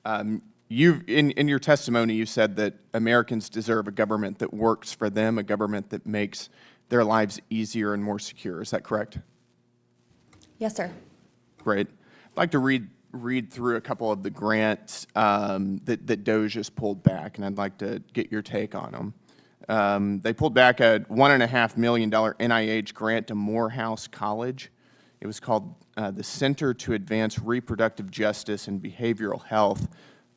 In your testimony, you said that Americans deserve a government that works for them, a government that makes their lives easier and more secure. Is that correct? Yes, sir. Great. I'd like to read through a couple of the grants that DOGE has pulled back, and I'd like to get your take on them. They pulled back a $1.5 million NIH grant to Morehouse College. It was called the Center to Advance Reproductive Justice and Behavioral Health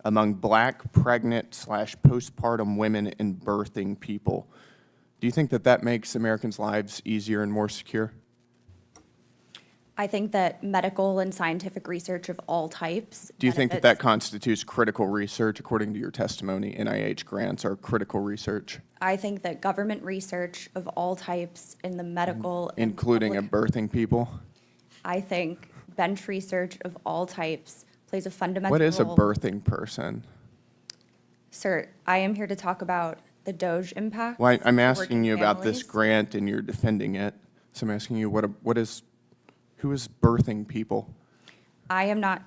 among Black, pregnant / postpartum women and birthing people. Do you think that that makes Americans' lives easier and more secure? I think that medical and scientific research of all types. Do you think that that constitutes critical research? According to your testimony, NIH grants are critical research? I think that government research of all types in the medical. Including a birthing people? I think bench research of all types plays a fundamental What is a role. birthing person? Sir, I am here to talk about the DOGE impact. Well, I'm for asking working you about this families. grant and you're defending it. So I'm asking you, who is birthing people? I am not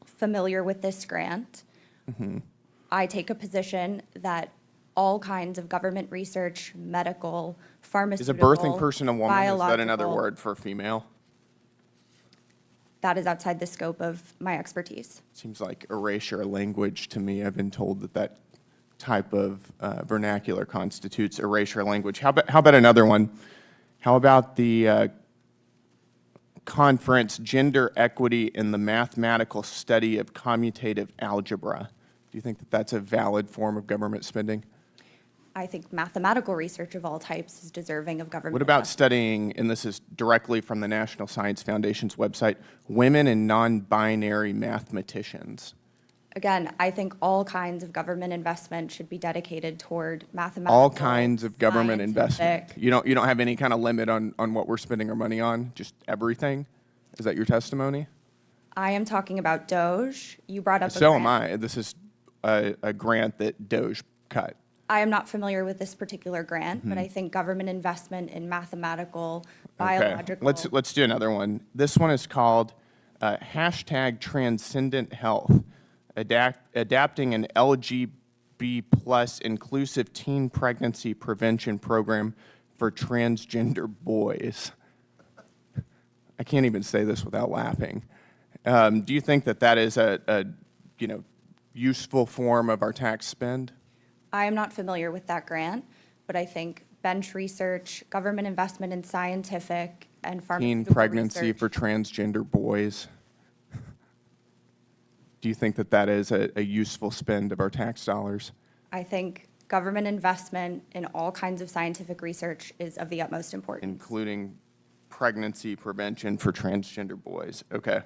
familiar with this grant. Mm-hmm. I take a position that all kinds of government research, medical, pharmaceutical, Is a birthing person a woman? Is that another biological, word for female? That is outside the scope of my expertise. Seems like erasure language to me. I've been told that that type of vernacular constitutes erasure language. How about another one? How about the conference, Gender Equity in the Mathematical Study of Commutative Algebra? Do you think that that's a valid form of government spending? I think mathematical research of all types is deserving of government. What about investment. studying, and this is directly from the National Science Foundation's website, women and non-binary mathematicians? Again, I think all kinds of government investment should be dedicated toward mathematical. All kinds of government investment. scientific. You don't have any kind of limit on what we're spending our money on, just everything? Is that your testimony? I am talking about DOGE. You brought up a So grant. am I. This is a grant that DOGE cut. I am not familiar with this particular grant, Mm-hmm. but I think government investment in mathematical, Okay. biological. Let's do another one. This one is called hashtag Transcendent Health, adapting an LGB plus inclusive teen pregnancy prevention program for transgender boys. I can't even say this without laughing. Do you think that that is a useful form of our tax spend? I am not familiar with that grant, but I think bench research, government investment in scientific and Teen pharmaceutical pregnancy research. for transgender boys. Do you think that that is a useful spend of our tax dollars? I think government investment in all kinds of scientific research is of the utmost importance. Including pregnancy prevention for transgender boys. Okay.